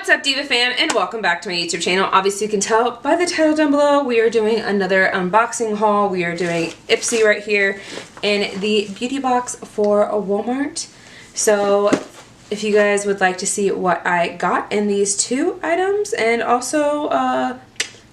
What's up, Diva fam, and welcome back to my YouTube channel. Obviously you can tell by the title down below, we are doing another unboxing haul. We are doing Ipsy right here in the beauty box for a Wal Mart. So if you guys would like to see what I got in these two items, and also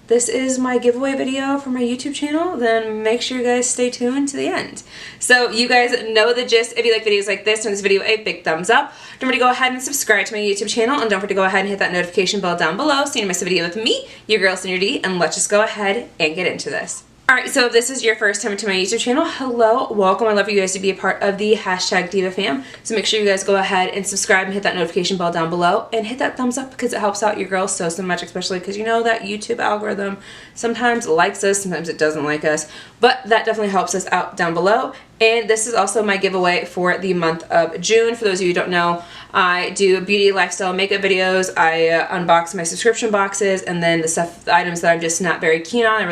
this is my giveaway video for my YouTube channel, then make sure you guys stay tuned to the end. So you guys know the gist. If you like videos like this and this video, a big thumbs up. Don't forget to go ahead and subscribe to my YouTube channel, and don't forget to go ahead and hit that notification bell down below so you don't miss a video with me, your girl Sandra D, and let's just go ahead and get into this. Alright, so if this is your first time to my YouTube channel, hello, welcome. I'd love for you guys to be a part of the hashtag Diva fam. So make sure you guys go ahead and subscribe and hit that notification bell down below and hit that thumbs up because it helps out your girl so much, especially because you know that YouTube algorithm sometimes likes us, sometimes it doesn't like us, but that definitely helps us out down below. And this is also my giveaway for the month of June. For those of you who don't know, I do beauty, lifestyle, makeup videos. I unbox my subscription boxes, and then the items that I'm just not very keen on,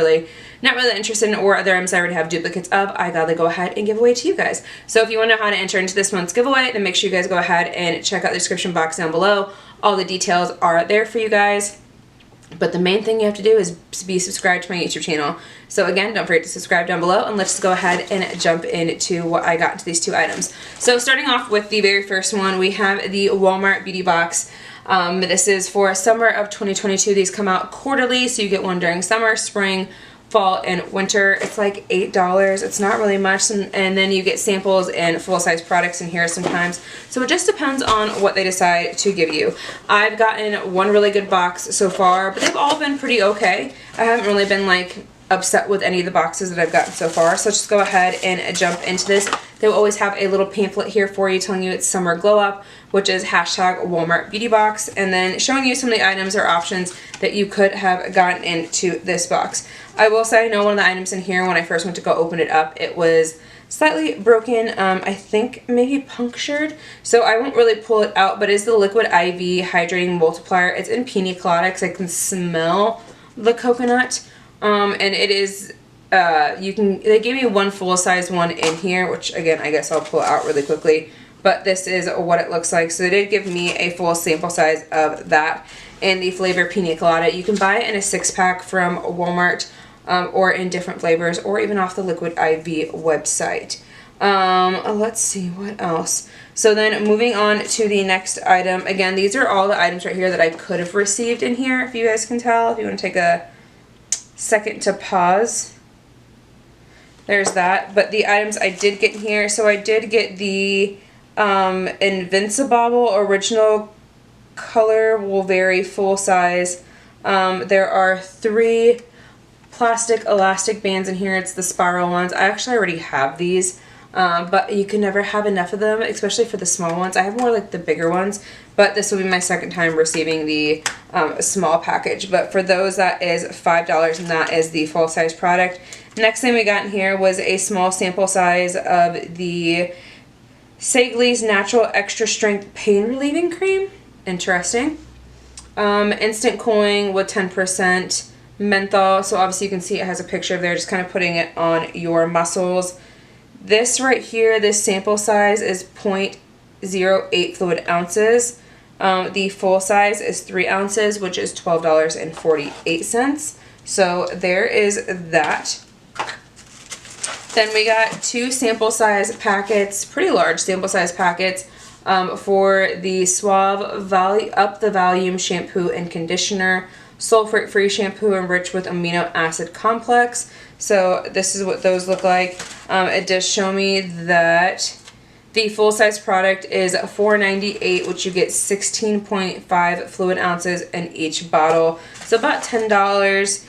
not really interested in, or other items I already have duplicates of, I gotta go ahead and give away to you guys. So if you want to know how to enter into this month's giveaway, then make sure you guys go ahead and check out the description box down below. All the details are there for you guys. But the main thing you have to do is be subscribed to my YouTube channel. So again, don't forget to subscribe down below, and let's just go ahead and jump into what I got into these two items. So starting off with the very first one, we have the Wal Mart beauty box. This is for summer of 2022. These come out quarterly, so you get one during summer, spring, fall, and winter. It's like $8. It's not really much, and then you get samples and full-size products in here sometimes. So it just depends on what they decide to give you. I've gotten one really good box so far, but they've all been pretty okay. I haven't really been like upset with any of the boxes that I've gotten so far. So let's just go ahead and jump into this. They will always have a little pamphlet here for you telling you it's summer glow up, which is hashtag Walmart beauty box, and then showing you some of the items or options that you could have gotten into this box. I will say I know one of the items in here, when I first went to go open it up, it was slightly broken, I think maybe punctured, so I won't really pull it out, but it's the Liquid IV Hydrating Multiplier. It's in Pina Colada because I can smell the coconut, and it is, they gave me one full-size one in here, which again, I guess I'll pull out really quickly, but this is what it looks like. So they did give me a full sample size of that in the flavor Pina Colada. You can buy it in a 6-pack from Walmart, or in different flavors, or even off the Liquid IV website. Let's see what else. So then moving on to the next item. Again, these are all the items right here that I could have received in here, if you guys can tell. If you want to take a second to pause. There's that. But the items I did get in here, so I did get the Invincible Original Color Will Vary full size. There are 3 plastic elastic bands in here. It's the spiral ones. I actually already have these, but you can never have enough of them, especially for the small ones. I have more like the bigger ones, but this will be my second time receiving the small package. But for those, that is $5, and that is the full-size product. Next thing we got in here was a small sample size of the Sagley's Natural Extra Strength Pain Relieving Cream. Interesting. Instant cooling with 10% menthol, so obviously you can see it has a picture of there, just kind of putting it on your muscles. This right here, this sample size is 0.08 fluid ounces. The full size is 3 ounces, which is $12.48. So there is that. Then we got 2 sample size packets, pretty large sample size packets, for the Suave Up the Volume Shampoo and Conditioner, sulfate-free shampoo enriched with amino acid complex. So this is what those look like. It does show me that the full-size product is $4.98, which you get 16.5 fluid ounces in each bottle. So about $10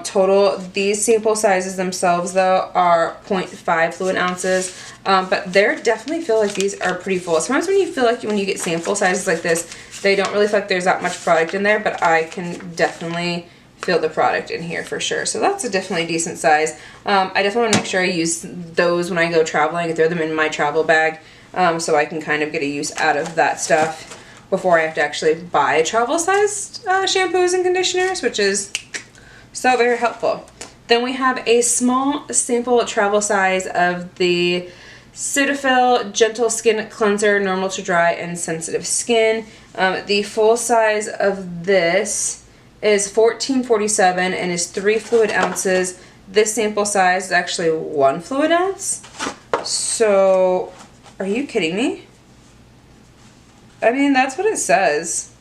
total. These sample sizes themselves, though, are 0.5 fluid ounces. But they definitely feel like these are pretty full. Sometimes when you feel like when you get sample sizes like this, they don't really feel like there's that much product in there, but I can definitely feel the product in here for sure. So that's a definitely decent size. I definitely want to make sure I use those when I go traveling and throw them in my travel bag, so I can kind of get a use out of that stuff before I have to actually buy travel-sized shampoos and conditioners, which is so very helpful. Then we have a small sample travel size of the Cetaphil Gentle Skin Cleanser, normal to dry and sensitive skin. The full size of this is $14.47 and is 3 fluid ounces. This sample size is actually 1 fluid ounce. So, are you kidding me? I mean, that's what it says.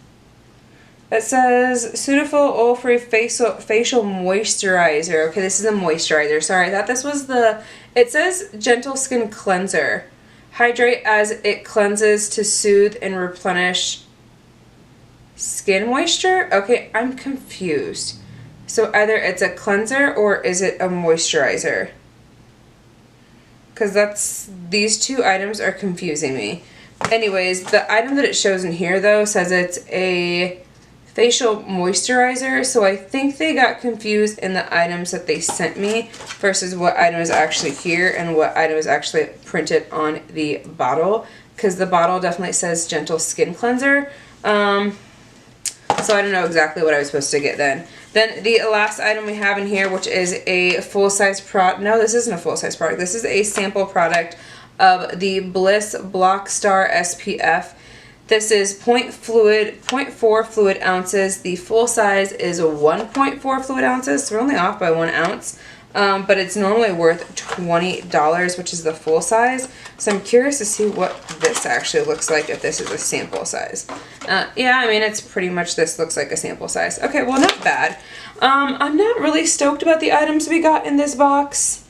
It says Sudafil oil-free facial moisturizer. Okay, this is a moisturizer. Sorry, I thought this was the... It says gentle skin cleanser. Hydrate as it cleanses to soothe and replenish skin moisture. Okay, I'm confused. So either it's a cleanser or is it a moisturizer? Because these two items are confusing me. Anyways, the item that it shows in here though says it's a facial moisturizer, so I think they got confused in the items that they sent me versus what item is actually here and what item is actually printed on the bottle, because the bottle definitely says gentle skin cleanser. So I don't know exactly what I was supposed to get then. Then the last item we have in here, which is a full-size product. No, this isn't a full-size product. This is a sample product of the Bliss Block Star SPF. This is 0.4 fluid ounces. The full size is 1.4 fluid ounces. So we're only off by 1 ounce. But it's normally worth $20, which is the full size. So I'm curious to see what this actually looks like if this is a sample size. Yeah, I mean, it's pretty much this looks like a sample size. Okay, well, not bad. I'm not really stoked about the items we got in this box.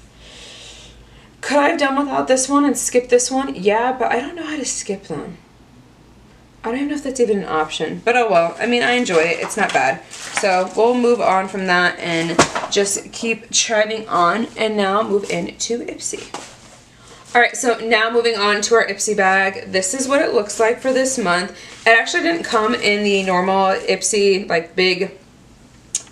Could I have done without this one and skipped this one? Yeah, but I don't know how to skip them. I don't even know if that's even an option, but oh well. I mean, I enjoy it. It's not bad. So we'll move on from that and just keep chiming on and now move into Ipsy. Alright, so now moving on to our Ipsy bag. This is what it looks like for this month. It actually didn't come in the normal Ipsy, like big,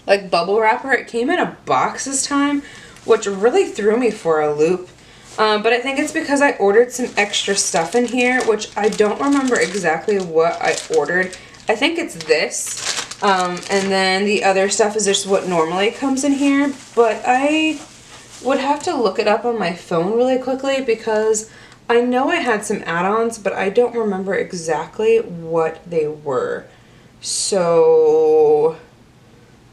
like bubble wrapper. It came in a box this time, which really threw me for a loop. But I think it's because I ordered some extra stuff in here, which I don't remember exactly what I ordered. I think it's this, and then the other stuff is just what normally comes in here, but I would have to look it up on my phone really quickly because I know I had some add-ons, but I don't remember exactly what they were. So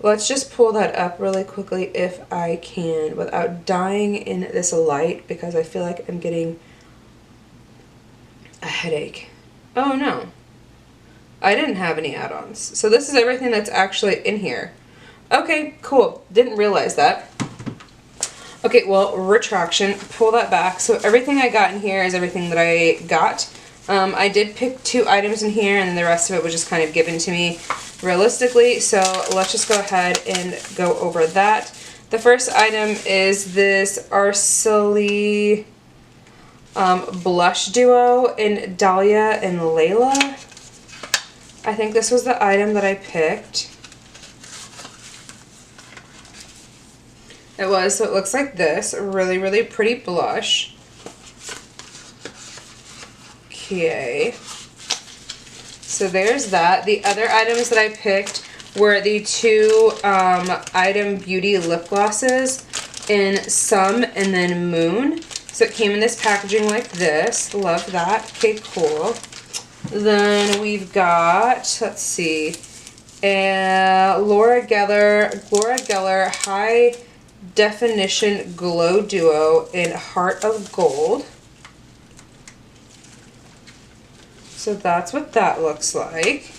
let's just pull that up really quickly if I can without dying in this light because I feel like I'm getting a headache. Oh no, I didn't have any add-ons. So this is everything that's actually in here. Okay, cool. Didn't realize that. Okay, well, retraction, pull that back. So everything I got in here is everything that I got. I did pick 2 items in here and the rest of it was just kind of given to me realistically. So let's just go ahead and go over that. The first item is this Arsely blush duo in Dahlia and Layla. I think this was the item that I picked. It was, so it looks like this. A really, really pretty blush. Okay, so there's that. The other items that I picked were the 2 Item Beauty lip glosses in Some and then Moon. So it came in this packaging like this. Love that. Okay, cool. Then we've got, let's see, Laura Geller High Definition Glow Duo in Heart of Gold. So that's what that looks like.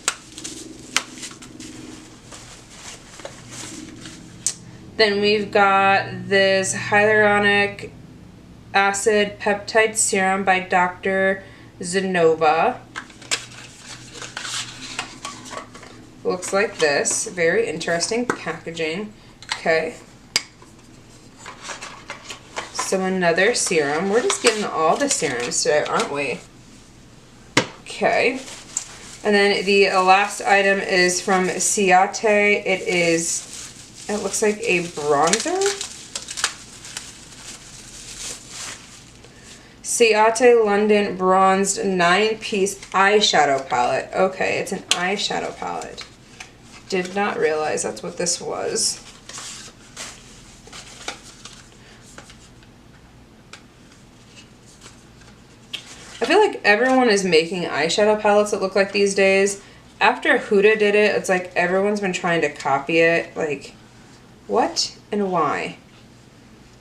Then we've got this hyaluronic acid peptide serum by Dr. Zenova. Looks like this. Very interesting packaging. Okay. So another serum. We're just getting all the serums today, aren't we? Okay, and then the last item is from Ciate. It looks like a bronzer. Ciate London Bronzed 9-piece eyeshadow palette. Okay, it's an eyeshadow palette. Did not realize that's what this was. I feel like everyone is making eyeshadow palettes that look like these days, after Huda did it, it's like everyone's been trying to copy it. Like, what and why?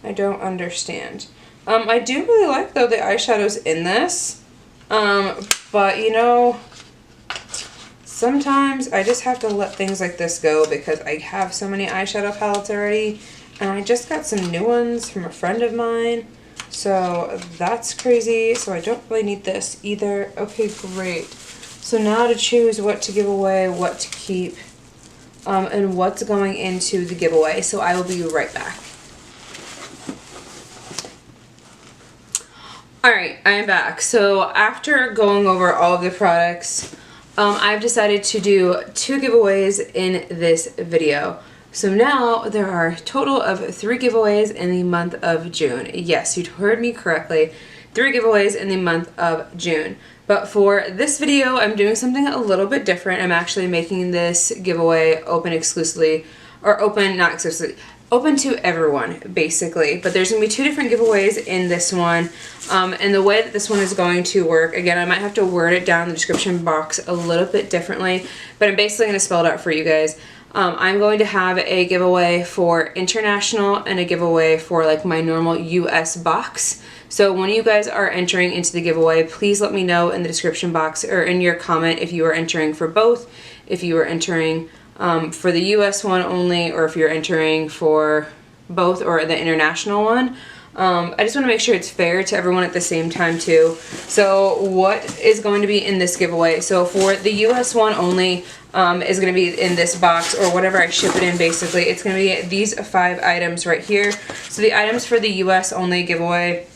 I don't understand. I do really like, though, the eyeshadows in this. But, you know, sometimes I just have to let things like this go because I have so many eyeshadow palettes already. And I just got some new ones from a friend of mine. So that's crazy. So I don't really need this either. Okay, great. So now to choose what to give away, what to keep, and what's going into the giveaway. So I will be right back. Alright, I am back. So after going over all of the products, I've decided to do 2 giveaways in this video. So now there are a total of 3 giveaways in the month of June. Yes, you heard me correctly. 3 giveaways in the month of June. But for this video, I'm doing something a little bit different. I'm actually making this giveaway open exclusively, or open, not exclusively, open to everyone, basically. But there's going to be 2 different giveaways in this one. And the way that this one is going to work, again, I might have to word it down in the description box a little bit differently, but I'm basically going to spell it out for you guys. I'm going to have a giveaway for international and a giveaway for like my normal US box. So when you guys are entering into the giveaway, please let me know in the description box or in your comment if you are entering for both, if you are entering for the US one only, or if you're entering for both or the international one. I just want to make sure it's fair to everyone at the same time too. So what is going to be in this giveaway? So for the US one only is going to be in this box, or whatever I ship it in basically. It's going to be these 5 items right here. So the items for the US only giveaway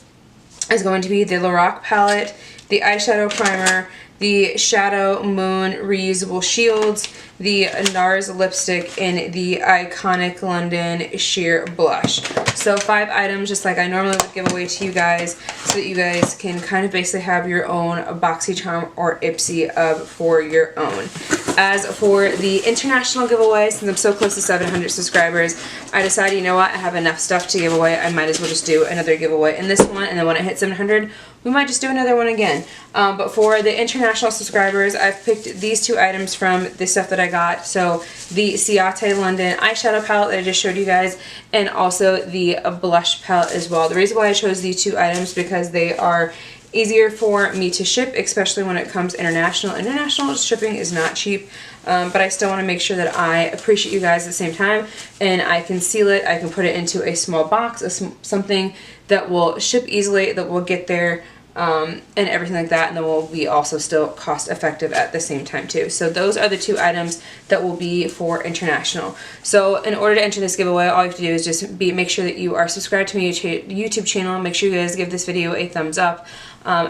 is going to be the Lorac palette, the eyeshadow primer, the Shadow Moon reusable shields, the NARS lipstick, and the Iconic London sheer blush. So 5 items, just like I normally would give away to you guys, so that you guys can kind of basically have your own Boxy charm or Ipsy for your own. As for the international giveaway, since I'm so close to 700 subscribers, I decided, you know what, I have enough stuff to give away. I might as well just do another giveaway in this one, and then when I hit 700, we might just do another one again. But for the international subscribers, I've picked these 2 items from the stuff that I got. So the Ciate London eyeshadow palette that I just showed you guys, and also the blush palette as well. The reason why I chose these 2 items because they are easier for me to ship, especially when it comes international. International shipping is not cheap, but I still want to make sure that I appreciate you guys at the same time, and I can seal it, I can put it into a small box, something that will ship easily, that will get there, and everything like that, and then will be also still cost effective at the same time too. So those are the 2 items that will be for international. So in order to enter this giveaway, all you have to do is just make sure that you are subscribed to my YouTube channel. Make sure you guys give this video a thumbs up.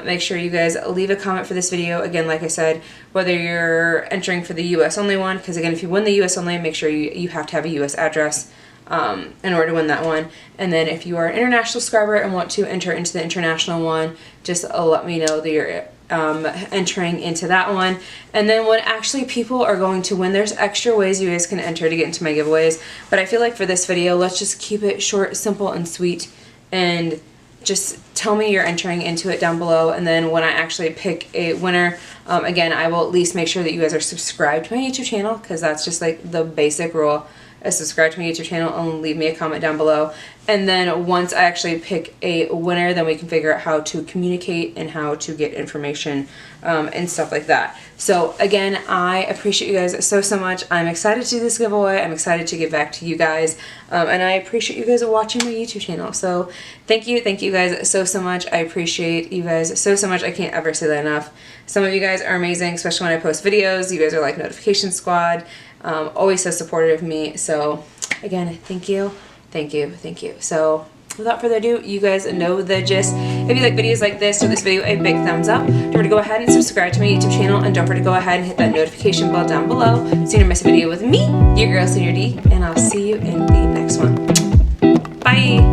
Make sure you guys leave a comment for this video. Again, like I said, whether you're entering for the US only one, because again, if you win the US only, make sure you have to have a US address in order to win that one. And then if you are an international subscriber and want to enter into the international one, just let me know that you're entering into that one. And then when actually people are going to win, there's extra ways you guys can enter to get into my giveaways. But I feel like for this video, let's just keep it short, simple, and sweet, and just tell me you're entering into it down below, and then when I actually pick a winner, again, I will at least make sure that you guys are subscribed to my YouTube channel, because that's just like the basic rule, is subscribe to my YouTube channel and leave me a comment down below. And then once I actually pick a winner, then we can figure out how to communicate and how to get information and stuff like that. So again, I appreciate you guys so much. I'm excited to do this giveaway. I'm excited to give back to you guys. And I appreciate you guys watching my YouTube channel. So thank you guys so much. I appreciate you guys so much. I can't ever say that enough. Some of you guys are amazing, especially when I post videos. You guys are like notification squad. Always so supportive of me. So again, thank you. So without further ado, you guys know the gist. If you like videos like this or this video, a big thumbs up. Don't forget to go ahead and subscribe to my YouTube channel, and don't forget to go ahead and hit that notification bell down below so you don't miss a video with me, your girl Senior D, and I'll see you in the next one. Bye!